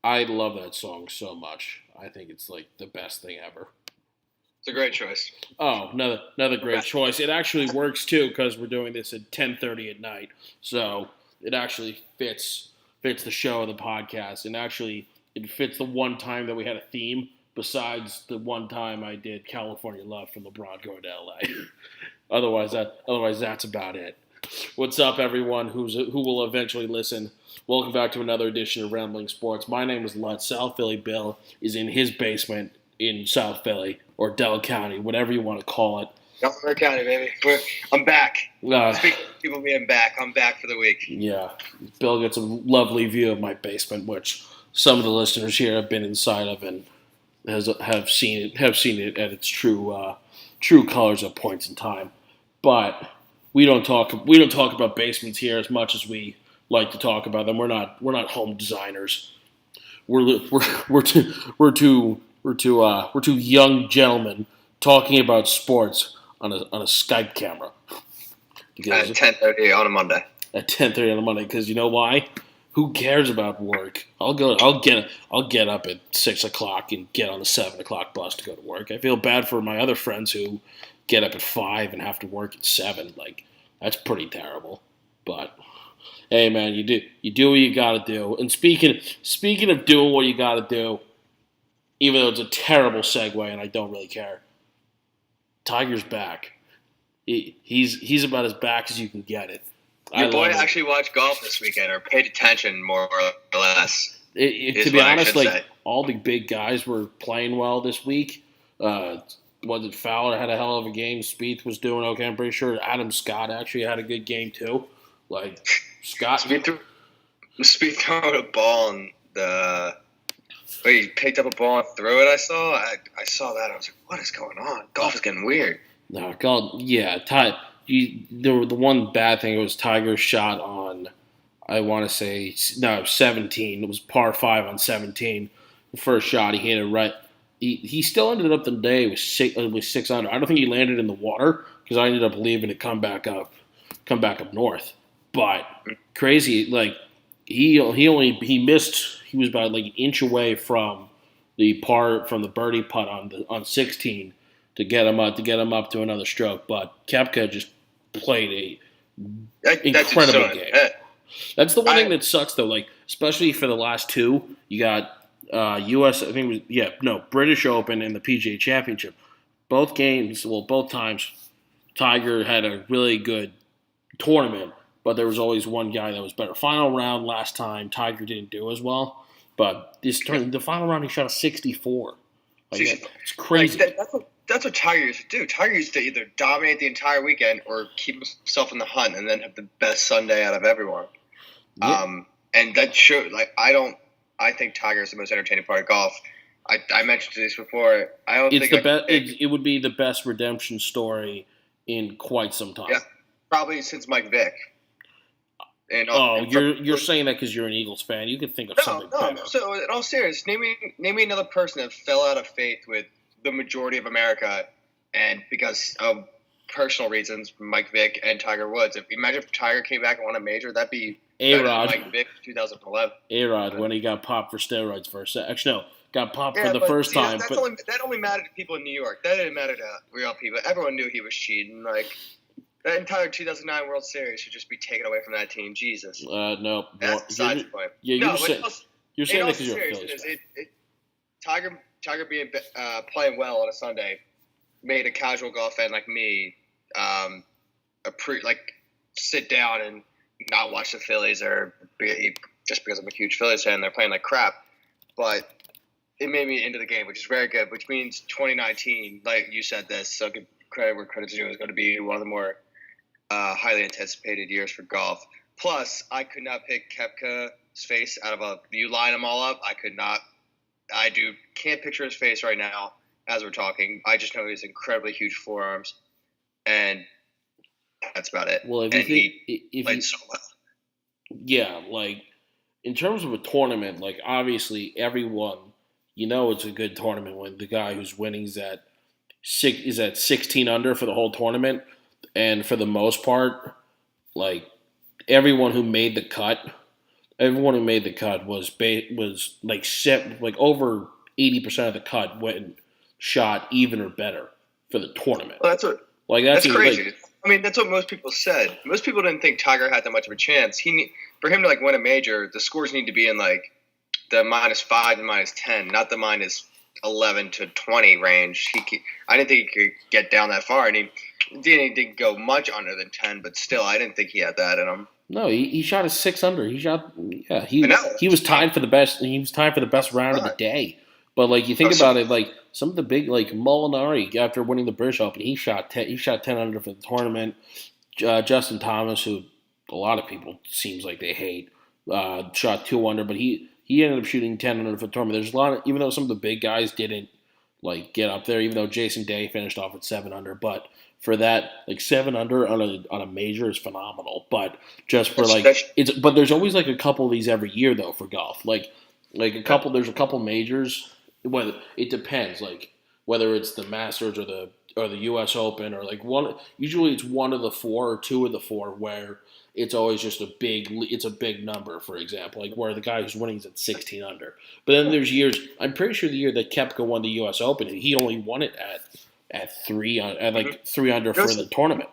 I love that song so much. I think it's like the best thing ever. It's a great choice. Oh, another great choice. It actually works too because we're doing this at 10:30 at night, so it actually fits the show of the podcast, and actually it fits the one time that we had a theme. Besides the one time I did California Love from LeBron going to LA. otherwise that's about it. What's up, everyone who will eventually listen? Welcome back to another edition of Rambling Sports. My name is Lutz. South Philly Bill is in his basement in South Philly, or Dell County, whatever you want to call it. Delaware County, baby. I'm back. Speaking of people being back, I'm back for the week. Yeah. Bill gets a lovely view of my basement, which some of the listeners here have been inside of and have seen it at its true colors at points in time. But we don't talk about basements here as much as we like to talk about them. We're not home designers. We're two young gentlemen talking about sports on a Skype camera. At 10:30 on a Monday. At 10:30 on a Monday, because you know why? Who cares about work? I'll get up at 6 o'clock and get on the 7 o'clock bus to go to work. I feel bad for my other friends who get up at 5 and have to work at 7. Like, that's pretty terrible. But hey, man, you do what you gotta do. And speaking of doing what you gotta do, even though it's a terrible segue and I don't really care, Tiger's back. He's about as back as you can get it. Your boy actually watched golf this weekend, or paid attention more or less. To be honest, all the big guys were playing well this week. Was it Fowler had a hell of a game? Spieth was doing okay. I'm pretty sure Adam Scott actually had a good game too. Like Scott, Spieth throwing a ball and he picked up a ball and threw it. I saw that. I was like, what is going on? Golf is getting weird. No, golf. Yeah, the one bad thing was Tiger shot on, I want to say, 17. It was par 5 on 17. The first shot, he hit it right. He still ended up the day with 6 under. I don't think he landed in the water because I ended up leaving to come back up north. But crazy, like he missed. He was about like an inch away from the birdie putt on 16 to get him up to another stroke. But Koepka just played incredible game. That's the one thing that sucks though. Like especially for the last two, you got U.S. I think it was British Open and the PGA Championship. Both times, Tiger had a really good tournament, but there was always one guy that was better. Final round last time, Tiger didn't do as well, but the final round he shot a 64. It's crazy. That's what Tiger used to do. Tiger used to either dominate the entire weekend or keep himself in the hunt and then have the best Sunday out of everyone. Yeah. And that showed. I think Tiger is the most entertaining part of golf. I mentioned this before. It would be the best redemption story in quite some time. Yeah, probably since Mike Vick. You're saying that because you're an Eagles fan. You could think of something better. So in all seriousness, name me another person that fell out of faith with the majority of America, and because of personal reasons, Mike Vick and Tiger Woods. Imagine if Tiger came back and won a major, that'd be A-Rod. Mike Vick 2011. A-Rod when he got popped for steroids first. Actually, no, got popped for the first time. That only mattered to people in New York. That didn't matter to real people. Everyone knew he was cheating. Like that entire 2009 World Series should just be taken away from that team. Jesus. No. That's besides the point. Yeah, you're saying that because you're a Phillies fan. Tiger being playing well on a Sunday made a casual golf fan like me sit down and not watch the Phillies just because I'm a huge Phillies fan. They're playing like crap, but it made me into the game, which is very good. Which means 2019, like you said, so give credit where credit's due, is going to be one of the more highly anticipated years for golf. Plus, I could not pick Koepka's face out of you line them all up. I could not. Can't picture his face right now as we're talking. I just know he has incredibly huge forearms, and that's about it. Well, he played so well. Yeah, like in terms of a tournament, like obviously everyone, it's a good tournament when the guy who's winning is at 16 under for the whole tournament, and for the most part, like everyone who made the cut, was like set like over 80% of the cut went shot even or better for the tournament. Well, that's crazy. Like, I mean, that's what most people said. Most people didn't think Tiger had that much of a chance. For him to like win a major, the scores need to be in like the -5 and -10, not the -11 to 20 range. I didn't think he could get down that far, and he didn't go much under than 10. But still, I didn't think he had that in him. No, he shot a 6 under. He was tied for the best. He was tied for the best round of the day. But like you think about it, like some of the big like Molinari after winning the British Open, he shot 10 under for the tournament. Justin Thomas, who a lot of people seems like they hate, shot 2 under, but he ended up shooting 10 under for the tournament. There's a lot of, even though some of the big guys didn't like get up there, even though Jason Day finished off at 7 under, but for that, like 7 under on a major is phenomenal. But just for but there's always like a couple of these every year though for golf. Like there's a couple majors. Whether it depends, like whether it's the Masters or the U.S. Open or like one. Usually it's one of the 4 or 2 of the 4 where it's always just a big number. For example, like where the guy who's winning is at 16 under. But then there's years. I'm pretty sure the year that Koepka won the U.S. Open, he only won it at 3 under for the tournament.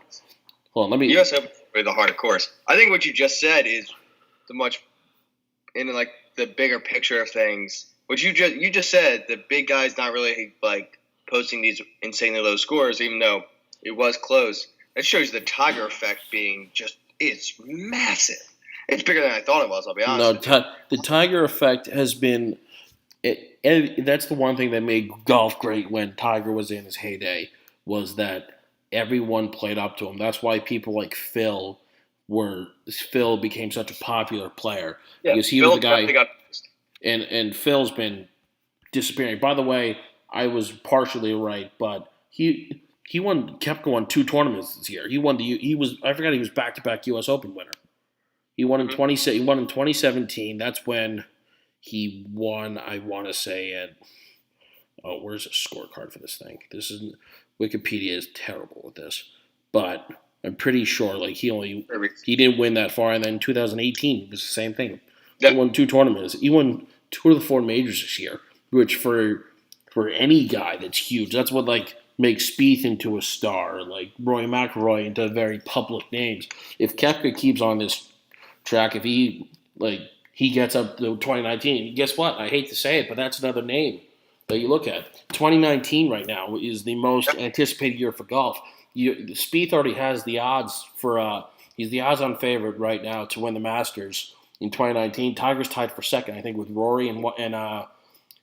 Hold on, let me. U.S. Open is the harder course. I think what you just said is in like the bigger picture of things. What you just said, the big guy's not really like posting these insanely low scores, even though it was close. That shows the Tiger effect being it's massive. It's bigger than I thought it was. I'll be honest. No, the Tiger effect has been. That's the one thing that made golf great when Tiger was in his heyday was that everyone played up to him. That's why people like Phil became such a popular player because he was the guy. And Phil's been disappearing. By the way, I was partially right, but Koepka won 2 tournaments this year. I forgot he was back-to-back U.S. Open winner. He won in 2017. That's when he won. I want to say at where's the scorecard for this thing? Wikipedia is terrible with this, but I'm pretty sure like he didn't win that far. And then 2018 was the same thing. He won 2 tournaments. He won 2 of the 4 majors this year, which for any guy that's huge. That's what like makes Spieth into a star, like Rory McIlroy into very public names. If Koepka keeps on this track, if he gets up to 2019, guess what? I hate to say it, but that's another name that you look at. 2019 right now is the most anticipated year for golf. Spieth already has the odds for he's the odds-on favorite right now to win the Masters. In 2019, Tiger's tied for second, I think, with Rory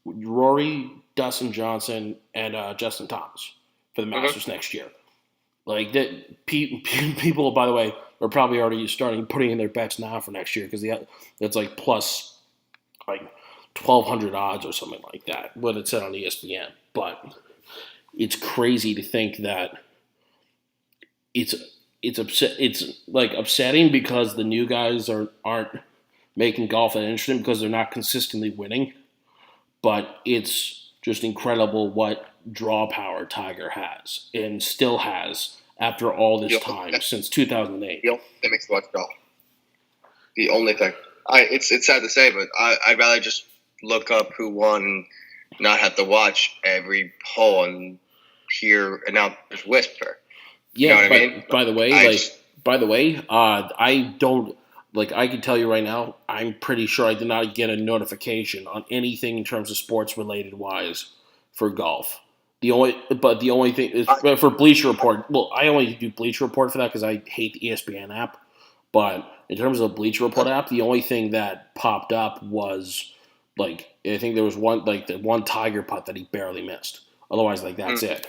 Rory, Dustin Johnson, and Justin Thomas for the Masters next year. Like that, people, by the way, are probably already starting putting in their bets now for next year because that's like plus like 1,200 odds or something like that. What it said on ESPN, but it's crazy to think that it's like upsetting because the new guys aren't making golf that interesting because they're not consistently winning. But it's just incredible what draw power Tiger has and still has after all this time since 2008. That makes me watch golf. The only thing. It's sad to say, but I'd rather just look up who won and not have to watch every hole and hear announcers whisper. Yeah, you know what I mean? By the way, I don't. Like, I can tell you right now, I'm pretty sure I did not get a notification on anything in terms of sports-related wise for golf. The only thing is for Bleacher Report. Well, I only do Bleacher Report for that because I hate the ESPN app. But in terms of the Bleacher Report app, the only thing that popped up was like I think there was the one Tiger putt that he barely missed. Otherwise, like that's it.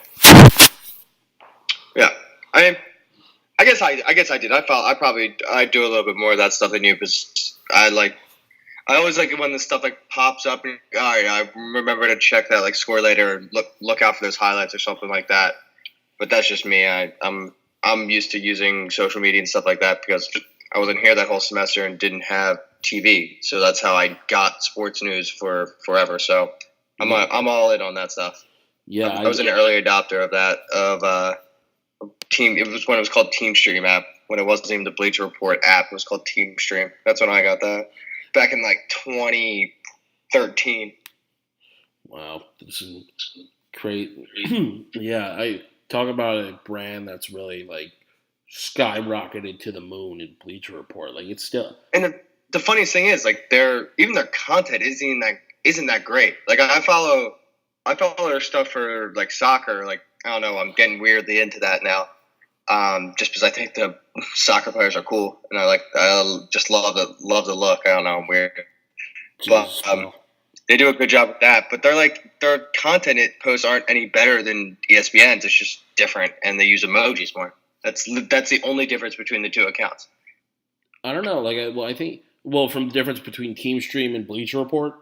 Yeah, I guess I did. I do a little bit more of that stuff than you because I always like it when the stuff like pops up and all right, I remember to check that like score later and look out for those highlights or something like that. But that's just me. I'm used to using social media and stuff like that because I wasn't here that whole semester and didn't have TV, so that's how I got sports news for forever. So I'm all in on that stuff. Yeah, I was an early adopter of that Team. It was when it was called Team Stream app. when it wasn't even the Bleacher Report app. It was called Team Stream. That's when I got that back in like 2013. Wow, this is crazy. Yeah, I talk about a brand that's really like skyrocketed to the moon in Bleacher Report. Like it's still. And the funniest thing is, like, their content isn't that great. Like I follow their stuff for like soccer. Like I don't know, I'm getting weirdly into that now. Just because I think the soccer players are cool, and I just love the look. I don't know, I'm weird, Jesus, but they do a good job with that. But their content posts aren't any better than ESPN's. It's just different, and they use emojis more. That's the only difference between the two accounts. I don't know. Like, I think from the difference between Team Stream and Bleacher Report.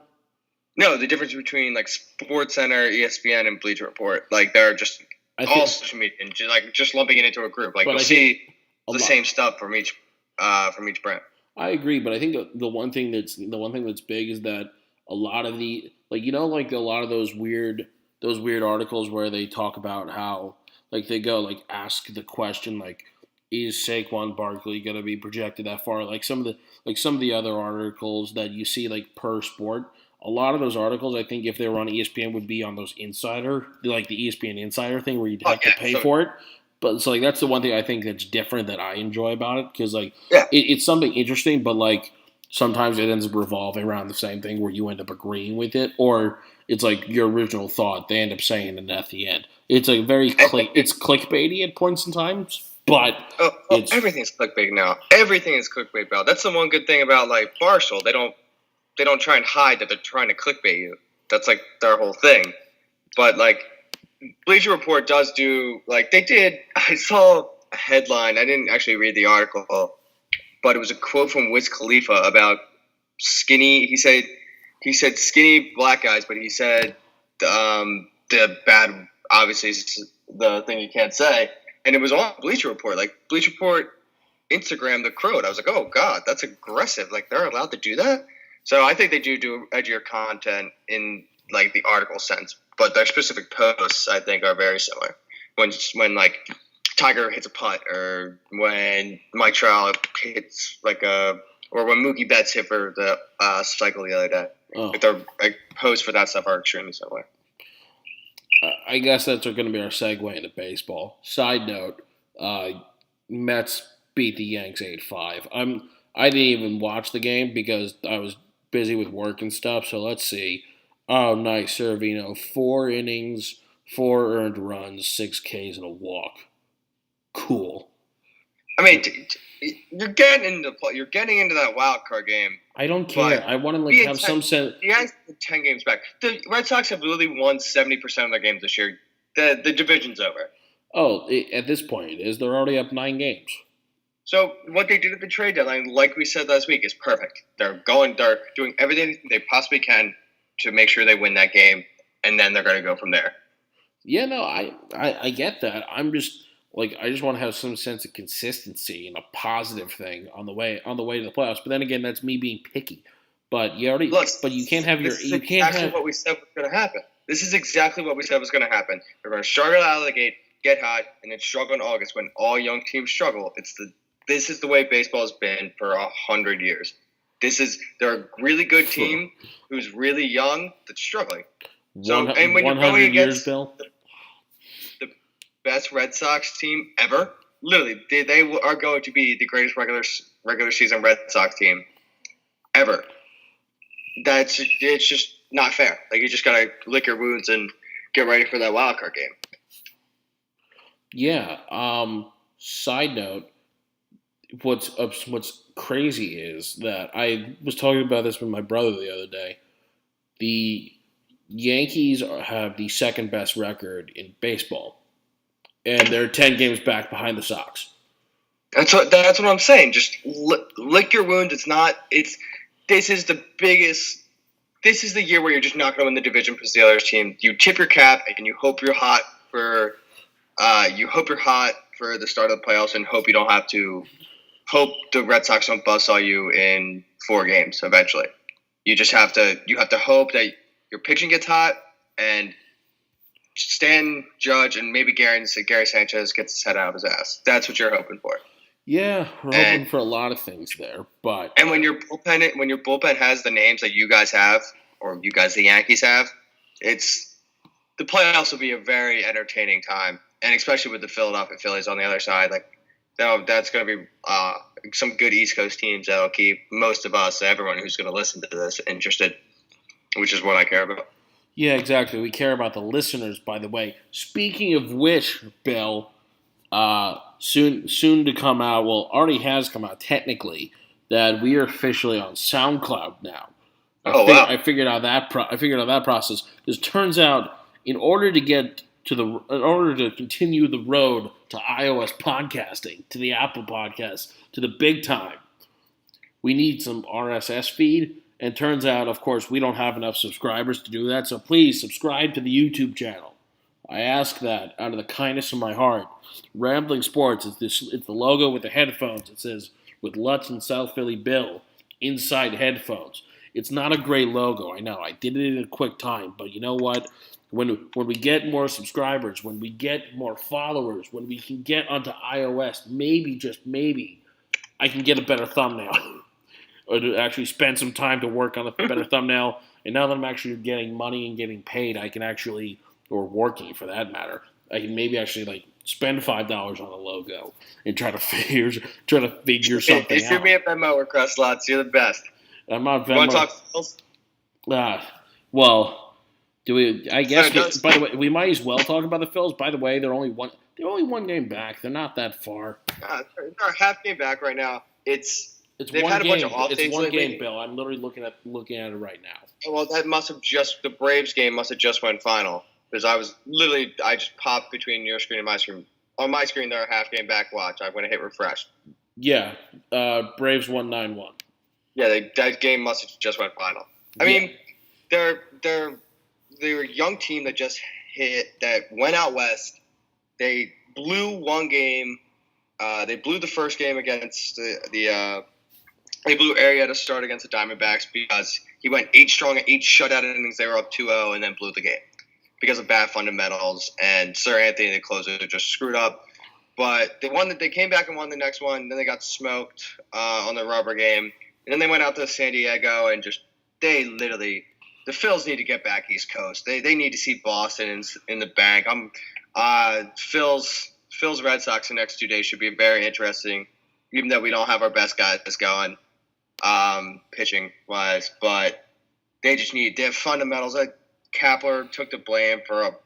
No, the difference between like SportsCenter, ESPN, and Bleacher Report. Like they're just all social media and just lumping it into a group. Like you'll see the same stuff from each brand. I agree, but I think the one thing that's big is that a lot of a lot of those weird articles where they talk about how like they go like ask the question like, is Saquon Barkley going to be projected that far? Like some of the other articles that you see like per sport. A lot of those articles, I think, if they were on ESPN, would be on those insider, like the ESPN Insider thing, where you'd have to pay for it. But so, like, that's the one thing I think that's different that I enjoy about it, because like it's something interesting, but like sometimes it ends up revolving around the same thing where you end up agreeing with it, or it's like your original thought they end up saying it at the end. It's like it's clickbaity at points in times, but everything's clickbait now. Everything is clickbait now. That's the one good thing about like Barstool. They don't try and hide that they're trying to clickbait you. That's like their whole thing. But like Bleacher Report does do like they did. I saw a headline. I didn't actually read the article, but it was a quote from Wiz Khalifa about skinny. He said skinny black guys, but he said the bad. Obviously, is the thing you can't say. And it was on Bleacher Report. Like Bleacher Report Instagram the quote. I was like, oh god, that's aggressive. Like they're allowed to do that. So I think they do edgier content in like the article sense, but their specific posts I think are very similar. When like Tiger hits a putt, or when Mike Trout hits or when Mookie Betts hit for the cycle the other day. Like their posts for that stuff are extremely similar. I guess that's going to be our segue into baseball. Side note: Mets beat the Yanks 8-5. I didn't even watch the game because I was busy with work and stuff, so let's see. Oh, nice, Servino. 4 innings, 4 earned runs, 6 Ks, and a walk. Cool. I mean, you're getting into that wild card game. I don't care. I want to have some sense. The Yankees are 10 games back. The Red Sox have literally won 70% of their games this year. The division's over. Oh, at this point it is. They're already up 9 games. So what they did at the trade deadline, like we said last week, is perfect. They're doing everything they possibly can to make sure they win that game, and then they're going to go from there. Yeah, no, I get that. I just want to have some sense of consistency and a positive thing on the way to the playoffs. But then again, that's me being picky. But you can't have your. You can't have what we said was going to happen. This is exactly what we said was going to happen. They're going to struggle out of the gate, get hot, and then struggle in August when all young teams struggle. This is the way baseball has been for 100 years. They're a really good team who's really young that's struggling. So, and when you're going against the best Red Sox team ever, literally, they are going to be the greatest regular season Red Sox team ever. It's just not fair. Like you just gotta lick your wounds and get ready for that wild card game. Yeah. Side note. What's crazy is that I was talking about this with my brother the other day. The Yankees have the second best record in baseball, and they're 10 games back behind the Sox. That's what I'm saying. Just lick your wounds. This is the biggest. This is the year where you're just not going to win the division because the other team. You tip your cap and you hope you're hot for. For the start of the playoffs, and hope you don't have to. Hope the Red Sox don't buzzsaw you in 4 games eventually. You have to hope that your pitching gets hot and Stan Judge and maybe Gary Sanchez gets his head out of his ass. That's what you're hoping for. Yeah, we're And hoping for a lot of things there, but and when your bullpen has the names that you guys have, or you guys the Yankees have, it's the playoffs will be a very entertaining time, and especially with the Philadelphia Phillies on the other side, like that's going to be some good East Coast teams that'll keep most of us, everyone who's going to listen to this, interested, which is what I care about. yeah, exactly. We care about the listeners, by the way. Speaking of which, Bill, soon to come out. Well, already has come out technically that we are officially on SoundCloud now. Oh wow! I figured out that process because turns out in order to continue the road to iOS podcasting, to the Apple Podcasts, to the big time, we need some RSS feed. And turns out, of course, we don't have enough subscribers to do that. So please subscribe to the YouTube channel. I ask that out of the kindness of my heart. Rambling Sports it's the logo with the headphones. It says with Lutz and South Philly Bill inside headphones. It's not a great logo, I know. I did it in a quick time, but you know what? When we get more subscribers, when we get more followers, when we can get onto iOS, maybe, just maybe, I can get a better thumbnail. Or to actually spend some time to work on a better thumbnail. And now that I'm actually getting money and getting paid, I can actually, or working for that matter, I can maybe actually spend $5 on a logo and try to figure something out. Shoot me a Venmo request, Lutz. You're the best. I'm not Venmo. You want to talk Phils? Well, do we? I guess. By the way, we might as well talk about the Phils. By the way, they're only one game back. They're not that far. They're half game back right now. They've one had a game. bunch of off It's days one lately. game, Bill. I'm literally looking at it right now. Well, the Braves game must have just went final because I just popped between your screen and my screen. On my screen, they're a half game back. Watch. I'm going to hit refresh. Yeah, Braves won 9-1. Yeah, that game must have just went final. I mean, they're a young team that went out west. They blew one game. They blew the first game against they blew Arrieta to start against the Diamondbacks because he went 8 strong at 8 shutout innings. They were up 2-0 and then blew the game because of bad fundamentals. And Sir Anthony, the closer, just screwed up. But they came back and won the next one. Then they got smoked on the rubber game. And then they went out to San Diego and the Phils need to get back East Coast. They need to see Boston in the bank. Phil's Red Sox the next 2 days should be very interesting, even though we don't have our best guys going pitching wise. But they have fundamentals. Kapler took the blame for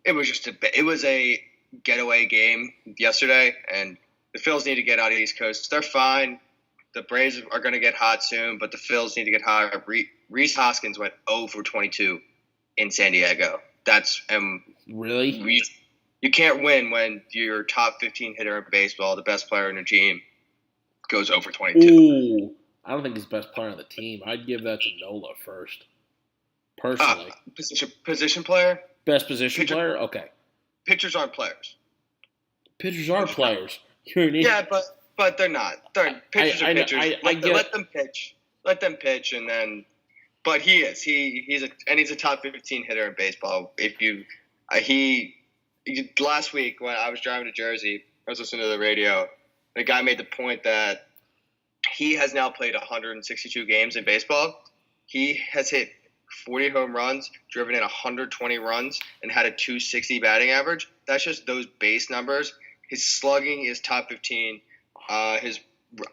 it was a getaway game yesterday, and the Phils need to get out of East Coast. They're fine. The Braves are going to get hot soon, but the Phils need to get hot. Rhys Hoskins went 0 for 22 in San Diego. Really? You can't win when your top 15 hitter in baseball, the best player in your team, goes 0 for 22. Ooh, I don't think he's the best player on the team. I'd give that to Nola first. Personally. Position player? Best position player? Okay. Pitchers aren't players. Pitchers are players. Yeah, but they're not. Pitchers are pitchers. Let them pitch. Let them pitch, and then. But he is. He's a top 15 hitter in baseball. Last week when I was driving to Jersey, I was listening to the radio. The guy made the point that he has now played 162 games in baseball. He has hit 40 home runs, driven in 120 runs, and had a 260 batting average. That's just those base numbers. His slugging is top 15. His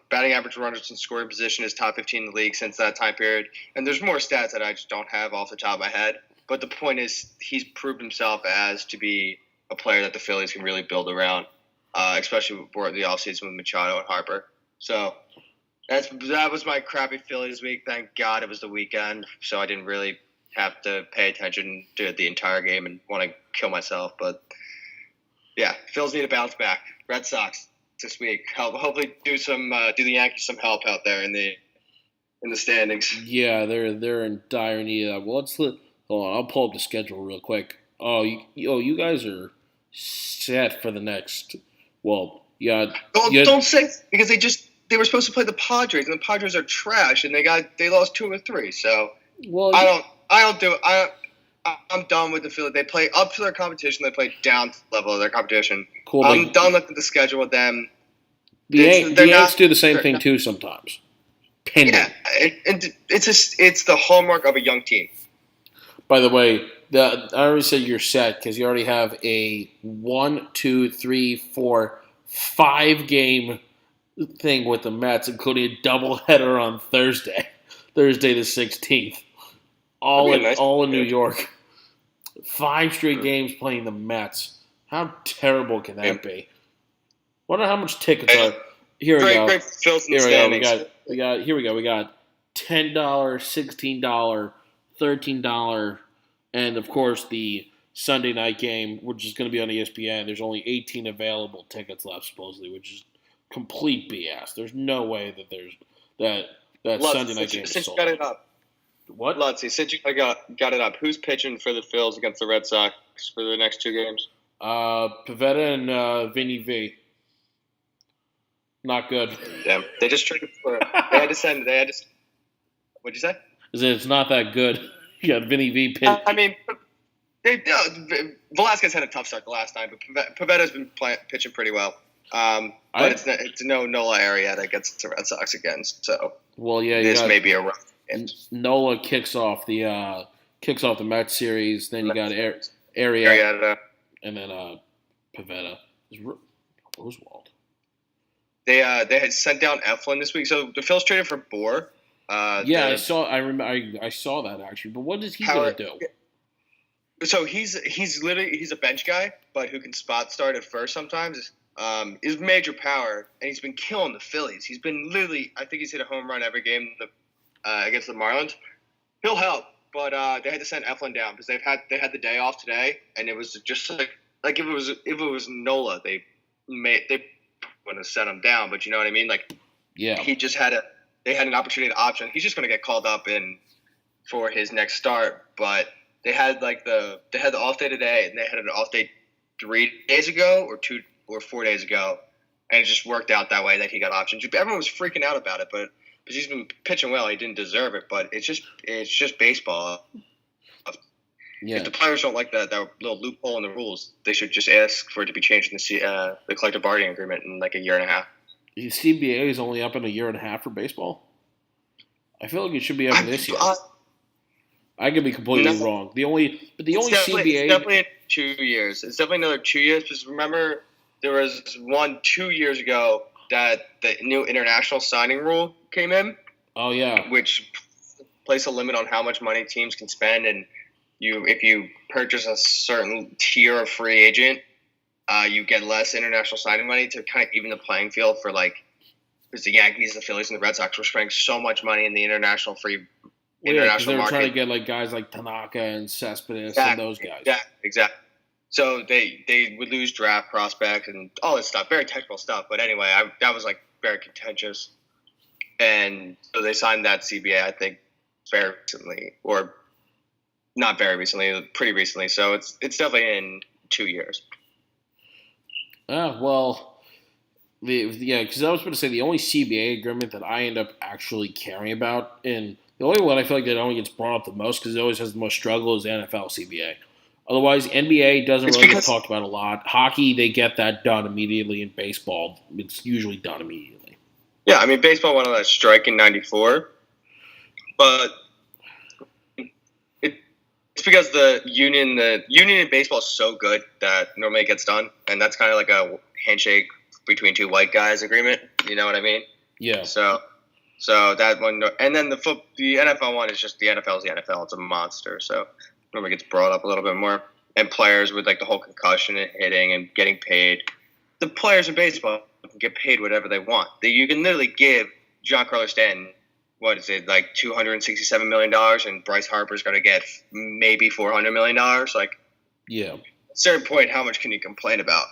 batting average runners in scoring position is top 15 in the league since that time period. And there's more stats that I just don't have off the top of my head. But the point is he's proved himself as to be a player that the Phillies can really build around, especially for the offseason with Machado and Harper. So that was my crappy Phillies week. Thank God it was the weekend, so I didn't really have to pay attention to the entire game and want to kill myself. But, yeah, Phillies need to bounce back. Red Sox this week. Hopefully do the Yankees some help out there in the standings. Yeah, they're in dire need of that. Well, hold on. I'll pull up the schedule real quick. Oh, you guys are set for the next. Well, yeah. Don't say because they were supposed to play the Padres, and the Padres are trash, and they lost 2 or 3. So I'm done with the Phillies. They play up to their competition. They play down to the level of their competition. Cool. I'm done looking at the schedule with them. The They're Yanks not. do the same They're thing not, too sometimes. Pending. yeah, it's the hallmark of a young team. By the way, I already said you're set because you already have a 1, 2, 3, 4, 5 game thing with the Mets, including a doubleheader on Thursday the 16th, That'd be a nice all in New game. York. 5 straight games playing the Mets. How terrible can that be? Wonder how much tickets are. Here we go. Great fills in the Here we go. standings. Here we go. We got $10, $16, $13, and of course the Sunday night game, which is going to be on ESPN. There's only 18 available tickets left, supposedly, which is complete BS. There's no way that that Lutz, Sunday night game is since sold. you got it up, What? Lutz, since you got it up, who's pitching for the Phils against the Red Sox for the next 2 games? Pavetta and Vinny V. Not good. Damn, they just traded for. They had to send. What'd you say? It's not that good. You got Vinny V pitch. I mean, Velasquez had a tough start the last time, but Pavetta's been pitching pretty well. But it's no Nola Arrieta against the Red Sox again. So well, yeah, this may be a rough. Nola kicks off the Mets series. Then you got Arrieta, and then Pavetta. Oswald. They had sent down Eflin this week, so the Phils traded for Bohr. I saw. I remember. I saw that actually. But what is he going to do? So he's a bench guy, but who can spot start at first sometimes. Is major power, and he's been killing the Phillies. He's been literally. I think he's hit a home run every game against the Marlins. He'll help, but they had to send Eflin down because they had the day off today, and it was just like if it was Nola, they wouldn't have set him down, but you know what I mean? Like, yeah, they had an opportunity to option. He's just going to get called up for his next start, but they had the off day today, and they had an off day 3 days ago or 2 or 4 days ago, and it just worked out that way that he got options. Everyone was freaking out about it, but because he's been pitching well, he didn't deserve it. But it's just baseball. Yeah. If the players don't like that little loophole in the rules, they should just ask for it to be changed in the collective bargaining agreement in like a year and a half. The CBA is only up in a year and a half for baseball. I feel like it should be up this year. I could be completely wrong. The only CBA it's definitely in 2 years. It's definitely another 2 years because remember there was 2 years ago that the new international signing rule came in. Oh yeah, which placed a limit on how much money teams can spend and. If you purchase a certain tier of free agent, you get less international signing money to kind of even the playing field for because the Yankees, the Phillies, and the Red Sox were spending so much money in the international international they were market. Trying to get guys like Tanaka and Cespedes and those guys. Yeah, exactly. So they would lose draft prospects and all this stuff, very technical stuff. But anyway, that was very contentious, and so they signed that CBA. I think very recently, or. Not very recently, pretty recently. So it's definitely in 2 years. Well, because I was going to say the only CBA agreement that I end up actually caring about, and the only one I feel like that only gets brought up the most because it always has the most struggle is the NFL CBA. Otherwise, NBA doesn't really get talked about a lot. Hockey, they get that done immediately. In baseball, it's usually done immediately. Yeah, I mean, baseball went on that strike in '94, but. It's because the union in baseball is so good that normally it gets done, and that's kind of like a handshake between 2 white guys agreement. You know what I mean? Yeah. So that one, and then the NFL one is just the NFL is the NFL. It's a monster, so normally gets brought up a little bit more. And players with the whole concussion and hitting and getting paid. The players in baseball can get paid whatever they want. You can literally give Giancarlo Stanton. What is it, $267 million, and Bryce Harper's going to get maybe $400 million? Yeah. At a certain point, how much can you complain about?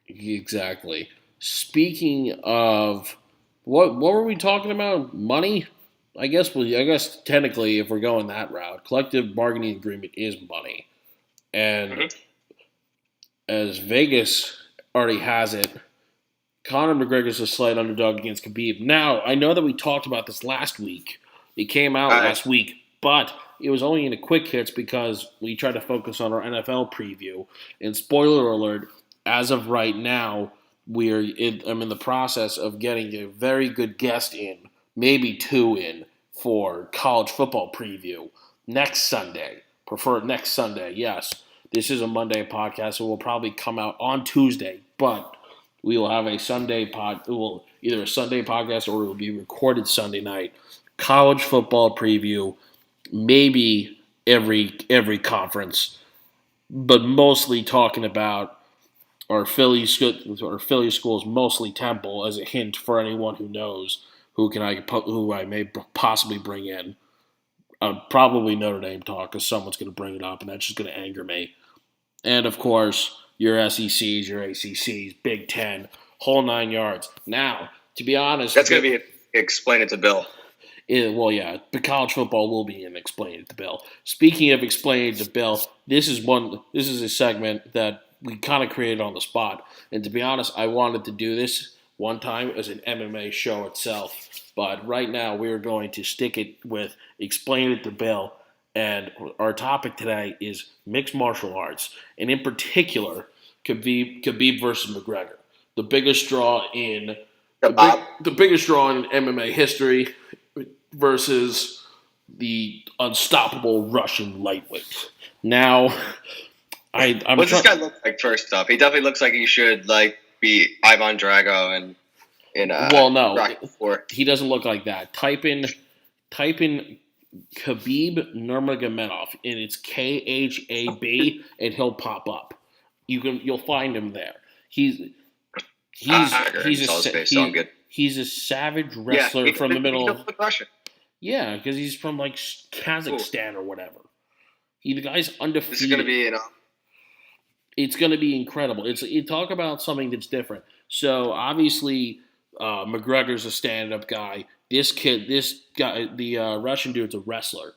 Exactly. Speaking of, what were we talking about? Money? I guess technically, if we're going that route, collective bargaining agreement is money. And as Vegas already has it, Conor McGregor's a slight underdog against Khabib. Now, I know that we talked about this last week. It came out last week, but it was only in the quick hits because we tried to focus on our NFL preview. And spoiler alert, as of right now, I'm in the process of getting a very good guest in, maybe two in, for college football preview next Sunday. Prefer next Sunday, yes. This is a Monday podcast, so it will probably come out on Tuesday, but we will have a Sunday either a Sunday podcast or it will be recorded Sunday night. College football preview, maybe every conference, but mostly talking about our Philly schools, mostly Temple, as a hint for anyone who knows who I may possibly bring in. Probably Notre Dame talk, because someone's going to bring it up, and that's just going to anger me. And of course, your SECs, your ACCs, Big Ten, whole 9 yards. Now, to be honest, that's going to be Explain It to Bill. The college football will be in Explain It to Bill. Speaking of Explain It to Bill, this is a segment that we kind of created on the spot. And to be honest, I wanted to do this one time as an MMA show itself. But right now, we're going to stick it with Explain It to Bill. And our topic today is mixed martial arts. And in particular, Khabib versus McGregor. The biggest draw in MMA history versus the unstoppable Russian lightweight. Now, What does this guy look like? First off, he definitely looks like he should be Ivan Drago in Rocky IV. He doesn't look like that. Type in Khabib Nurmagomedov, and it's Khab, and he'll pop up. You'll find him there. He's a savage wrestler from the middle of Russia. Yeah, because he's from Kazakhstan or whatever. The guy's undefeated. This is going to be It's going to be incredible. You talk about something that's different. So obviously, McGregor's a stand-up guy. This guy, the Russian dude's a wrestler,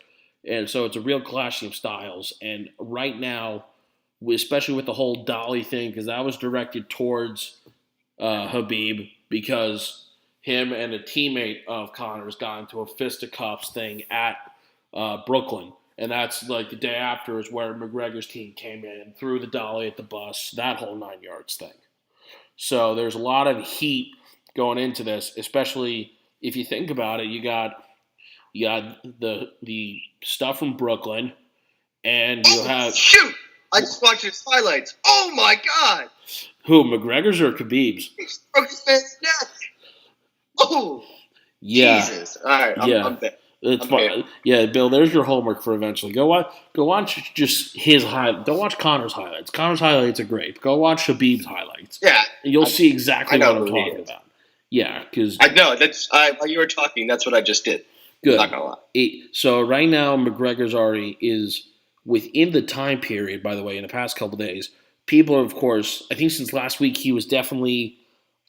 and so it's a real clashing of styles. And right now, especially with the whole Dolly thing, because that was directed towards Khabib, because him and a teammate of Connor's got into a fisticuffs thing at Brooklyn. And that's the day after is where McGregor's team came in, threw the dolly at the bus, that whole 9 yards thing. So there's a lot of heat going into this, especially if you think about it. You got the stuff from Brooklyn, and you have shoot! I just watched his highlights. Oh my god! Who, McGregor's or Khabib's? He broke his man's neck. Oh, yeah. Jesus! All right, I'm there. It's fine. Yeah, Bill, there's your homework for eventually. Go watch just his highlights. Don't watch Connor's highlights. Connor's highlights are great. Go watch Shabib's highlights. Yeah. And you'll see exactly what I'm talking about. Yeah, because I know while you were talking, that's what I just did. Good. I'm not gonna lie. So right now, McGregor's already is within the time period. By the way, in the past couple days, people are, of course, I think since last week he was definitely.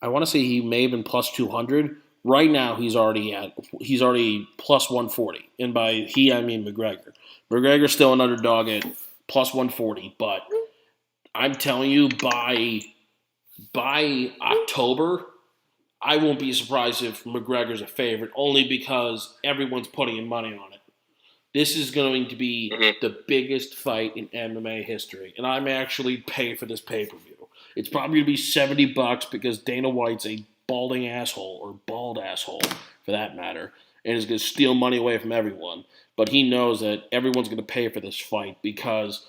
I want to say he may have been plus 200. Right now, he's already plus 140, and by he I mean McGregor. McGregor's still an underdog at plus 140, but I'm telling you, by October, I won't be surprised if McGregor's a favorite, only because everyone's putting in money on it. This is going to be the biggest fight in MMA history, and I may actually pay for this pay-per-view. It's probably going to be $70 because Dana White's a balding asshole, or bald asshole for that matter, and is going to steal money away from everyone. But he knows that everyone's going to pay for this fight because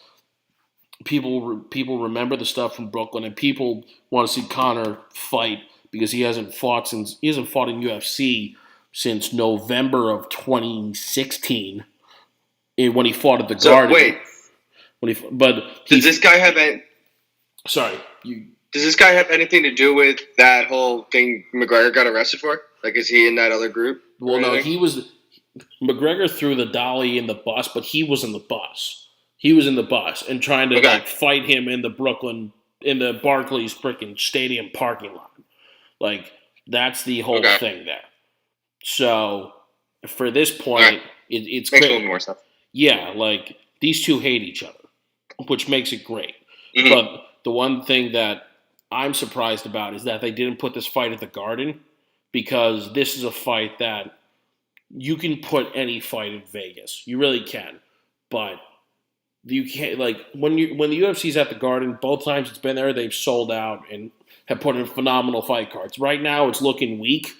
people remember the stuff from Brooklyn, and people want to see Conor fight because he hasn't fought in UFC since November of 2016 when he fought at the Garden. Wait, does this guy have any? Sorry, you. Does this guy have anything to do with that whole thing McGregor got arrested for? Is he in that other group? Well, no, McGregor threw the dolly in the bus, but he was in the bus. He was in the bus and trying to fight him in the Barclays freaking stadium parking lot. That's the whole thing there. So, for this point, it's makes a little more stuff. Yeah, these two hate each other, which makes it great. Mm-hmm. But the one thing that I'm surprised about is that they didn't put this fight at the Garden, because this is a fight that you can put any fight in Vegas. You really can. But you can't when the UFC's at the Garden. Both times it's been there, they've sold out and have put in phenomenal fight cards. Right now, it's looking weak,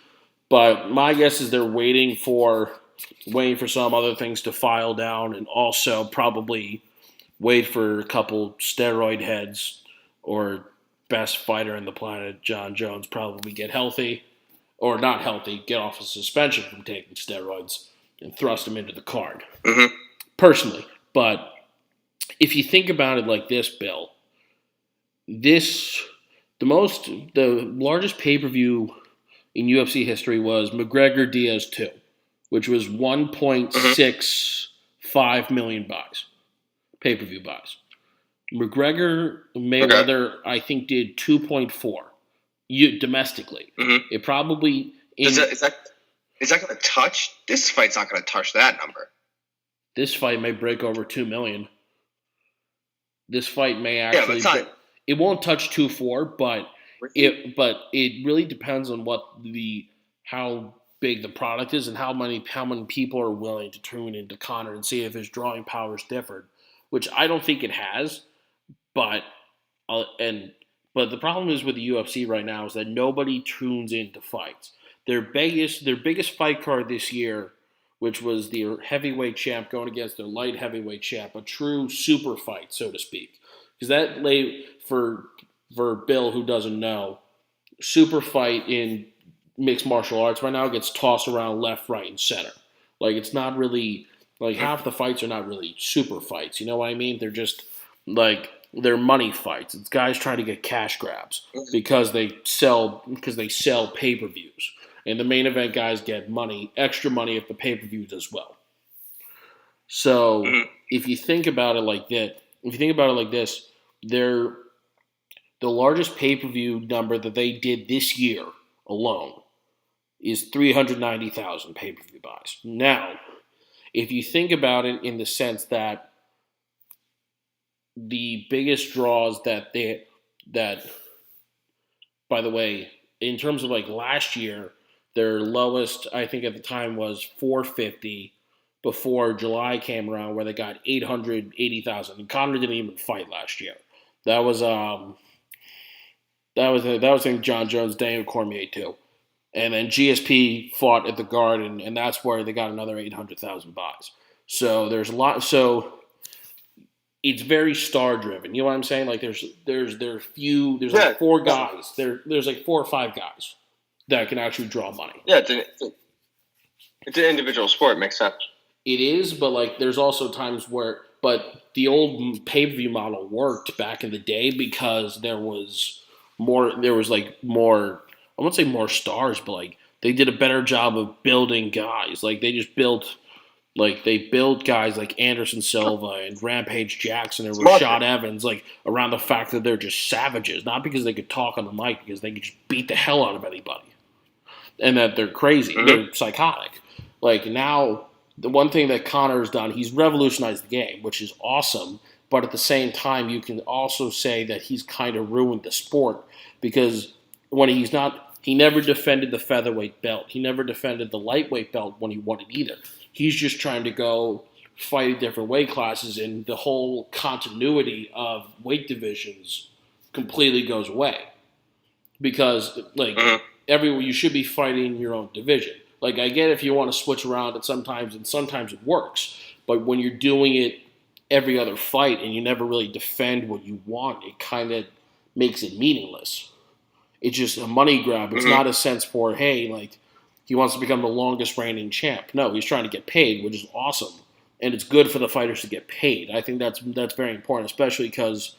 but my guess is they're waiting for some other things to file down, and also probably wait for a couple steroid heads or best fighter in the planet, John Jones, probably get healthy or not healthy, get off a suspension from taking steroids and thrust him into the card. Mm-hmm. Personally, but if you think about it like this, Bill, the largest pay-per-view in UFC history was McGregor Diaz 2, which was 1.65 million buys, pay-per-view buys. McGregor Mayweather, I think, did 2.4 domestically. Mm-hmm. It probably is that going to touch? This fight's not going to touch that number. This fight may break over 2 million. This fight may actually. Yeah, it won't touch 2.4, but it really depends on how big the product is and how many people are willing to tune into Conor and see if his drawing power is different, which I don't think it has. But the problem is with the UFC right now is that nobody tunes into fights. Their biggest fight card this year, which was the heavyweight champ going against their light heavyweight champ, a true super fight, so to speak. Because that for Bill, who doesn't know, super fight in mixed martial arts right now gets tossed around left, right, and center. Like, it's not really, like, half the fights are not really super fights. You know what I mean? They're just, like, they're money fights. It's guys trying to get cash grabs because they sell pay-per-views. And the main event guys get extra money if the pay-per-view does well. So if you think about it like this, the largest pay-per-view number that they did this year alone is 390,000 pay-per-view buys. Now, if you think about it in the sense that the biggest draws that by the way, in terms of like last year, their lowest, I think at the time, was 450 before July came around, where they got 880,000. And Conor didn't even fight last year. That was in John Jones, Daniel Cormier too. And then GSP fought at the Garden, and that's where they got another 800,000 buys. So there's a lot. So it's very star driven. You know what I'm saying? Like there's like four guys. There's like 4 or 5 guys that can actually draw money. Yeah, it's an individual sport. Makes sense. It is, but like there's also times but the old pay-per-view model worked back in the day because there was more, I wouldn't say more stars, but like they did a better job of building guys. Like they built guys like Anderson Silva and Rampage Jackson and Rashad Evans, like around the fact that they're just savages, not because they could talk on the mic, because they could just beat the hell out of anybody. And that they're crazy. Mm-hmm. They're psychotic. Like now, the one thing that Conor's done, he's revolutionized the game, which is awesome. But at the same time, you can also say that he's kind of ruined the sport because when he never defended the featherweight belt. He never defended the lightweight belt when he won it either. He's just trying to go fight different weight classes, and the whole continuity of weight divisions completely goes away because, like, everywhere you should be fighting your own division. Like, I get if you want to switch around and sometimes it works, but when you're doing it every other fight and you never really defend what you want, it kind of makes it meaningless. It's just a money grab. It's not a sense for, hey, like, he wants to become the longest reigning champ. No, he's trying to get paid, which is awesome. And it's good for the fighters to get paid. I think that's very important, especially because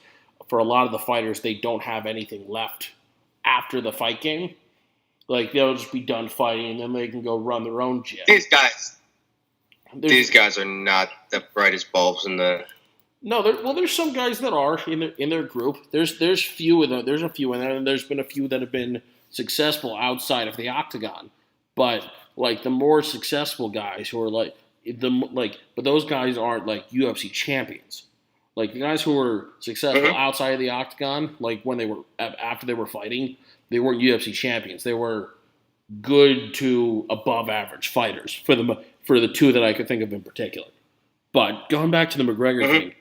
for a lot of the fighters, they don't have anything left after the fight game. Like, they'll just be done fighting, and then they can go run their own gym. These guys are not the brightest bulbs in the... No, there's some guys that are in their group. There's a few in there, and there's been a few that have been successful outside of the octagon. But like the more successful guys who are but those guys aren't like UFC champions. Like the guys who were successful outside of the octagon, like when they were after they were fighting, they weren't UFC champions. They were good to above average fighters for the two that I could think of in particular. But going back to the McGregor thing,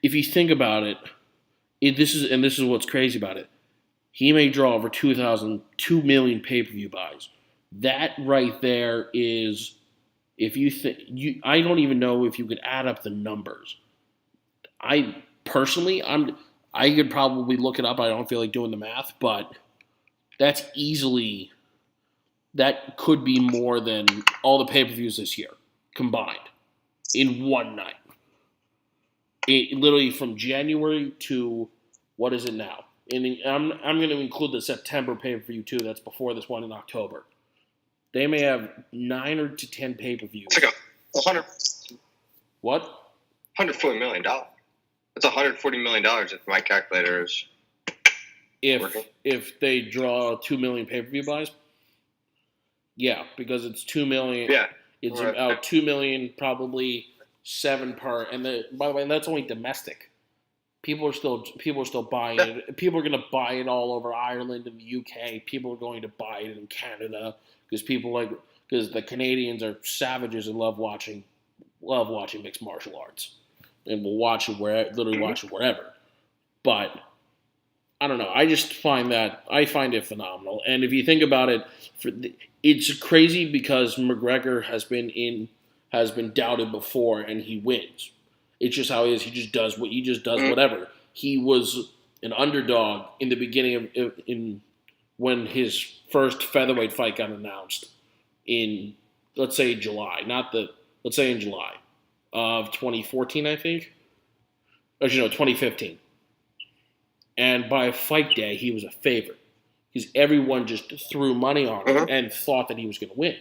if you think about it, this is what's crazy about it. He may draw over 2 million pay-per-view buys. That right there is, if you think I don't even know if you could add up the numbers. I personally, I could probably look it up. I don't feel like doing the math, but that could be more than all the pay-per-views this year combined in one night. Literally from January to what is it now? And I'm going to include the September pay-per-view too. That's before this one in October. They may have 9 or to 10 pay-per-views. It's like $100. What? $140 million. That's $140 million if my calculator is working. If they draw 2 million pay-per-view buys. Yeah, because it's 2 million. Yeah, it's about 2 million, probably 7 per. And by the way, that's only domestic. People are still buying it. People are going to buy it all over Ireland and the UK. People are going to buy it in Canada because the Canadians are savages and love watching mixed martial arts, and will watch it wherever. But I don't know. I find it phenomenal. And if you think about it, it's crazy because McGregor has been doubted before and he wins. It's just how he is. He just does whatever. He was an underdog in the beginning when his first featherweight fight got announced in, let's say, July of 2014, I think. Or 2015. And by fight day, he was a favorite because everyone just threw money on him and thought that he was going to win.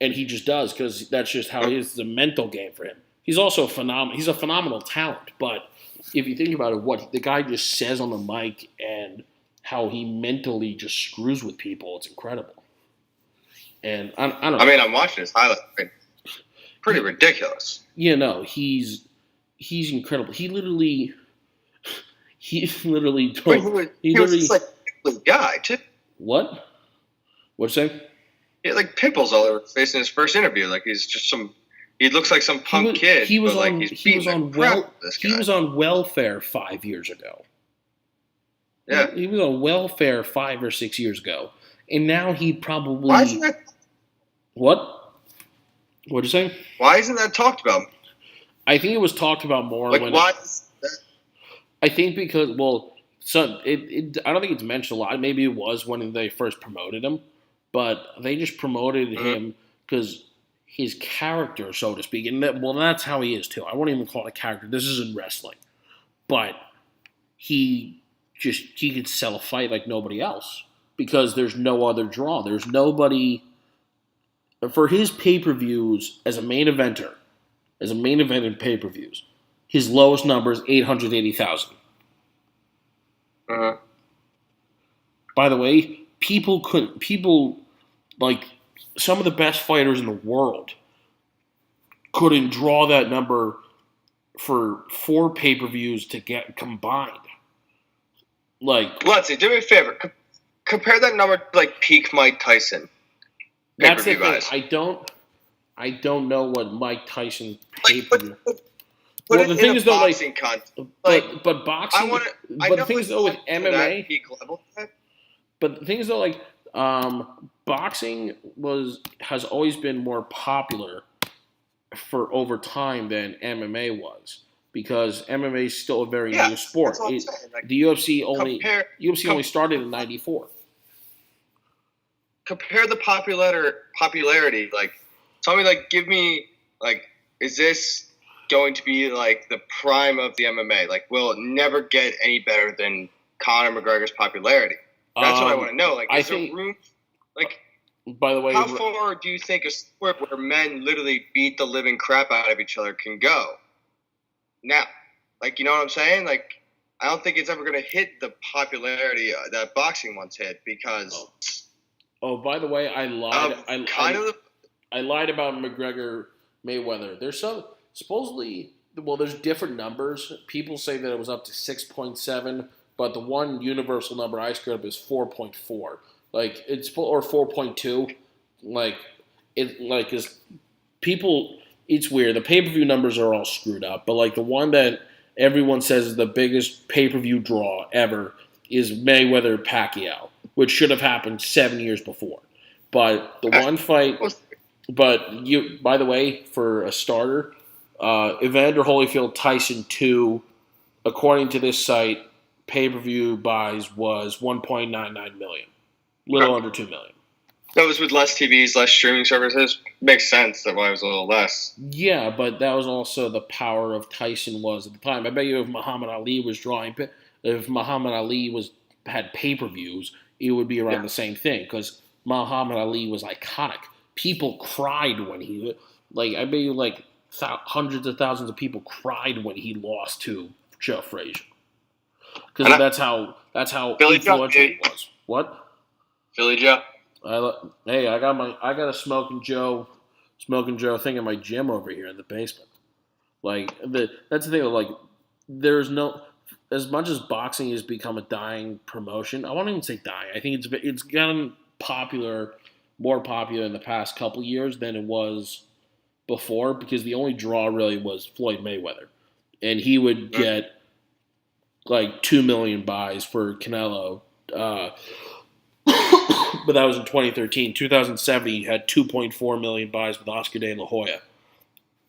And he just does because that's just how he is. It's a mental game for him. He's also phenomenal. He's a phenomenal talent. But if you think about it, what the guy just says on the mic and how he mentally just screws with people, it's incredible. And I don't know. I mean, I'm watching his highlight. Pretty ridiculous. Yeah, no, he's incredible. He literally told. He was just like a guy too. What? What'd you say? He had like pimples all over his face in his first interview. Like he's just he looks like some punk kid. He was on welfare 5 years ago. Yeah. He was on welfare 5 or 6 years ago. And now he probably... Why isn't that... What? What'd you say? Why isn't that talked about? I think it was talked about more like, when... Why? I think because, I don't think it's mentioned a lot. Maybe it was when they first promoted him. But they just promoted him because his character, so to speak, and that's how he is too. I won't even call it a character. This isn't wrestling. But he could sell a fight like nobody else because there's no other draw. There's nobody for his pay-per-views as a main event in pay-per-views. His lowest number is 880,000. By the way, people like some of the best fighters in the world couldn't draw that number for 4 pay-per-views to get combined. Like, Lutz, do me a favor. Compare that number to like peak Mike Tyson. That's the thing. I don't know what Mike Tyson pay-per-view. Well, the thing is though, but boxing. But the thing is though with MMA. But the thing is though, like, boxing has always been more popular for over time than MMA was because MMA is still a very new sport. The UFC only started in '94. Compare the popularity. Like, tell me, like, give me, like, is this going to be like the prime of the MMA? Like, will it never get any better than Conor McGregor's popularity? That's what I want to know. Like, is there room? Like, by the way, how far do you think a sport where men literally beat the living crap out of each other can go? Now, like, you know what I'm saying? Like, I don't think it's ever going to hit the popularity that boxing once hit because. Oh, by the way, I lied. I lied about McGregor Mayweather. There's supposedly. Well, there's different numbers. People say that it was up to 6.7. But the one universal number I screwed up is 4.4. Like or 4.2. Is people. It's weird. The pay-per-view numbers are all screwed up. But like the one that everyone says the biggest pay-per-view draw ever is Mayweather-Pacquiao, which should have happened 7 years before. But the one fight, by the way, for a starter, Evander Holyfield Tyson 2, according to this site, pay-per-view buys was 1.99 million, little under 2 million. That was with less TVs, less streaming services. Makes sense that why it was a little less. Yeah, but that was also the power of Tyson was at the time. I bet you if Muhammad Ali was had pay-per-views, it would be around the same thing because Muhammad Ali was iconic. People cried when he, I bet you hundreds of thousands of people cried when he lost to Joe Frazier because that's how influential he was. What? Philly Joe. Hey, I got a smoking Joe thing in my gym over here in the basement. That's the thing. There's no, as much as boxing has become a dying promotion. I won't even say dying. I think it's gotten more popular in the past couple years than it was before because the only draw really was Floyd Mayweather, and he would get 2 million buys for Canelo. But that was in 2013. 2007, he had 2.4 million buys with Oscar De La Hoya.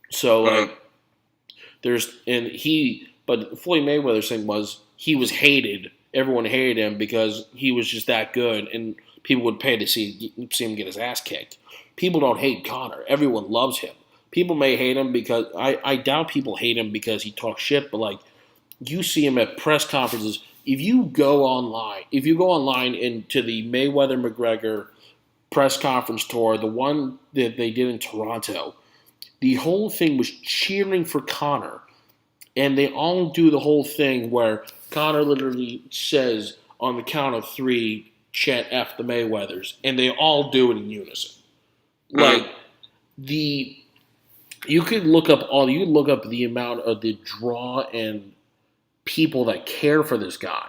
So, but Floyd Mayweather's thing was he was hated. Everyone hated him because he was just that good, and people would pay to see him get his ass kicked. People don't hate Conor. Everyone loves him. People may hate him because I doubt people hate him because he talks shit, but you see him at press conferences. If you go online into the Mayweather-McGregor press conference tour, the one that they did in Toronto, the whole thing was cheering for Conor. And they all do the whole thing where Conor literally says on the count of 3, chant F the Mayweathers. And they all do it in unison. You could look up the amount of the draw and people that care for this guy,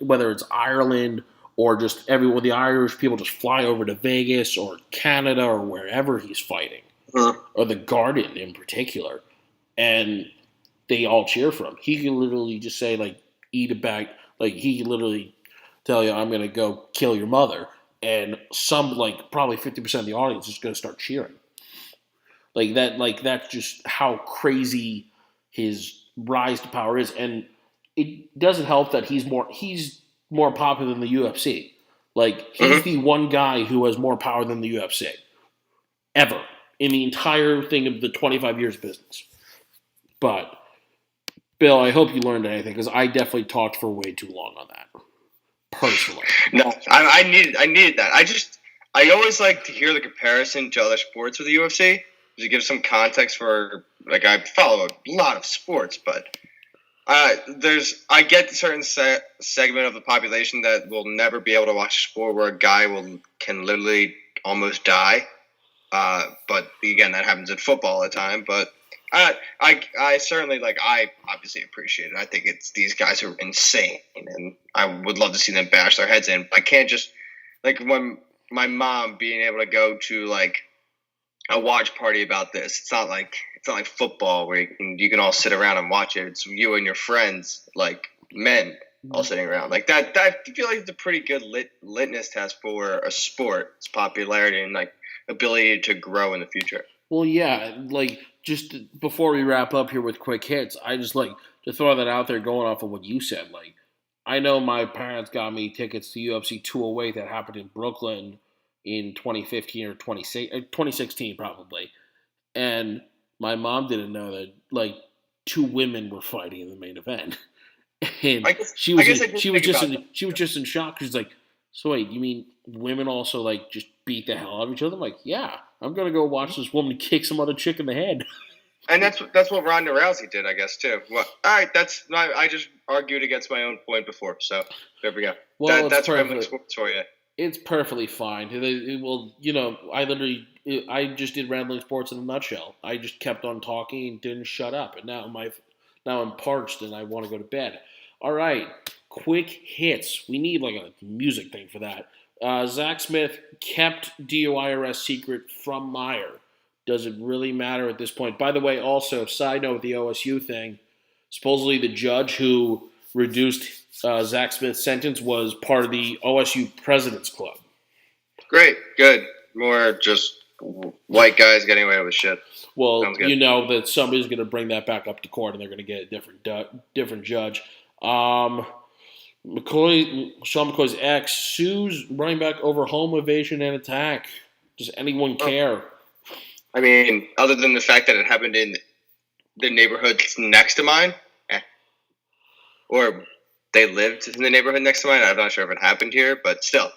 whether it's Ireland or just everyone, the Irish people just fly over to Vegas or Canada or wherever he's fighting, or the Garden in particular, and they all cheer for him. He can literally just say eat a bag, he can literally tell you I'm going to go kill your mother, and some probably 50% of the audience is going to start cheering. That's just how crazy his rise to power is, and it doesn't help that he's more popular than the UFC. He's the one guy who has more power than the UFC ever in the entire thing of the 25 years of business. But Bill, I hope you learned anything because I definitely talked for way too long on that. Personally, no, I needed that. I always like to hear the comparison to other sports with the UFC to give some context for I follow a lot of sports, but. I get a certain segment of the population that will never be able to watch a sport where a guy can literally almost die. But again, that happens in football all the time. But I certainly I obviously appreciate it. I think these guys are insane, and I would love to see them bash their heads in. I can't just when my mom being able to go to a watch party about this. It's not like football where you can all sit around and watch it. It's you and your friends, men, all sitting around that. I feel like it's a pretty good litmus test for a sport, its popularity and ability to grow in the future. Well, yeah, just before we wrap up here with quick hits, I just to throw that out there, going off of what you said. I know my parents got me tickets to UFC 208 that happened in Brooklyn in 2015 or 2016 probably, and my mom didn't know that 2 women were fighting in the main event, and she was just in shock. She's so wait, you mean women also just beat the hell out of each other? I'm yeah, I'm gonna go watch this woman kick some other chick in the head. And that's what Ronda Rousey did, I guess, too. Well, all right, I just argued against my own point before, so there we go. Well, that's rambling sports for you. It's perfectly fine. I just did rambling sports in a nutshell. I just kept on talking and didn't shut up, and now I'm parched and I want to go to bed. All right, quick hits. We need a music thing for that. Zach Smith kept DUI arrest secret from Meyer. Does it really matter at this point? By the way, also, side note with the OSU thing, Supposedly, the judge who reduced Zach Smith's sentence was part of the OSU President's Club. Great, good. More just white guys getting away with shit. Well, you know that somebody's going to bring that back up to court, and they're going to get a different judge. Sean McCoy's ex sues running back over home evasion and attack. Does anyone care? I mean, other than the fact that it happened in the neighborhood next to mine, or they lived in the neighborhood next to mine. I'm not sure if it happened here, but still,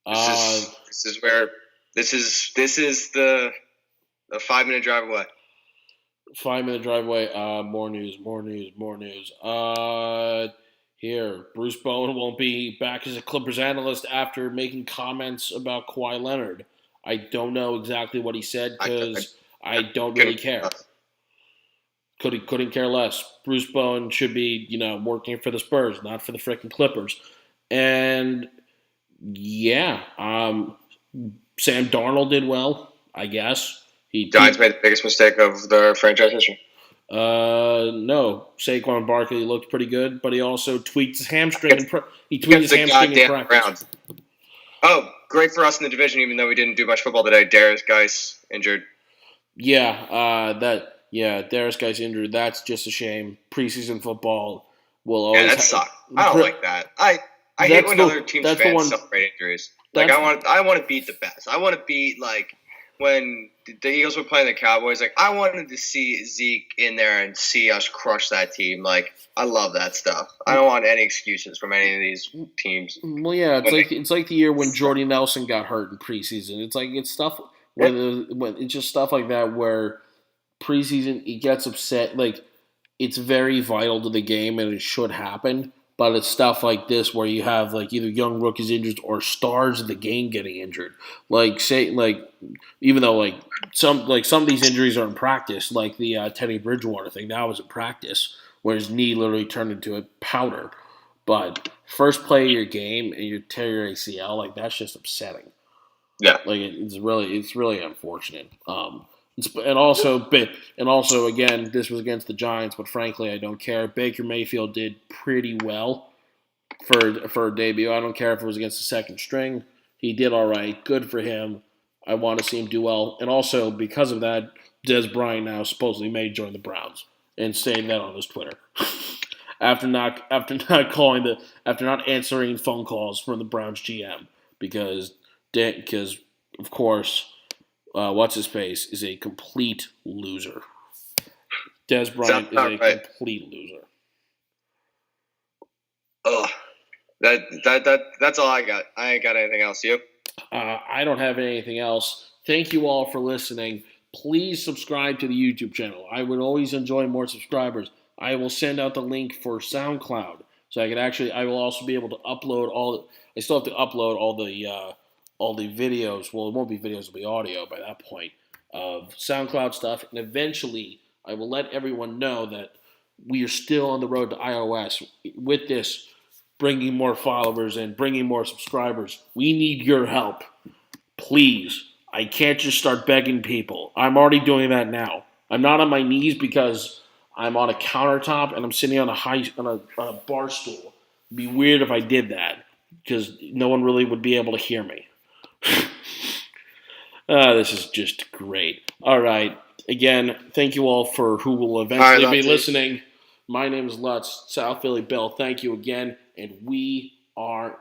this is the 5-minute drive away. 5-minute drive away. More news. Here, Bruce Bowen won't be back as a Clippers analyst after making comments about Kawhi Leonard. I don't know exactly what he said because I don't really care. Couldn't care less. Bruce Bowen should be, working for the Spurs, not for the freaking Clippers. And yeah, Sam Darnold did well, I guess. Giants made the biggest mistake of their franchise history. No, Saquon Barkley looked pretty good, but he also tweaked his hamstring. He tweaked his hamstring in practice. Oh, great for us in the division, even though we didn't do much football today. Darius Geis injured. Darius Geis injured. That's just a shame. Preseason football will always. Yeah, that sucks. I don't like that. I hate when other teams fans celebrate injuries. Like I want to beat the best. I want to beat when the Eagles were playing the Cowboys. Like I wanted to see Zeke in there and see us crush that team. Like I love that stuff. I don't want any excuses from any of these teams. Well, yeah, it's like the year when Jordy Nelson got hurt in preseason. It's stuff when it's just stuff like that where preseason he gets upset. Like it's very vital to the game and it should happen. But it's stuff like this where you have either young rookies injured or stars of the game getting injured. Even though some of these injuries are in practice, like the Teddy Bridgewater thing, that was in practice, where his knee literally turned into a powder. But first play of your game and you tear your ACL, that's just upsetting. Yeah, it's really unfortunate. And also again, this was against the Giants, but frankly, I don't care. Baker Mayfield did pretty well for a debut. I don't care if it was against the second string. He did all right. Good for him. I want to see him do well. And also, because of that, Des Bryant now supposedly may join the Browns and saying that on his Twitter after not answering phone calls from the Browns GM because of course. What's his face is a complete loser. Des Bryant is a complete loser. Oh, that's all I got. I ain't got anything else. You? I don't have anything else. Thank you all for listening. Please subscribe to the YouTube channel. I would always enjoy more subscribers. I will send out the link for SoundCloud, so I will also be able to upload I still have to upload all the videos. Well, it won't be videos, it'll be audio by that point of SoundCloud stuff. And eventually, I will let everyone know that we are still on the road to iOS. With this, bringing more followers and bringing more subscribers, we need your help. Please. I can't just start begging people. I'm already doing that now. I'm not on my knees because I'm on a countertop and I'm sitting on a bar stool. It'd be weird if I did that because no one really would be able to hear me. This is just great. All right. Again, thank you all for who will eventually be listening. My name is Lutz, South Philly Bill. Thank you again, and we are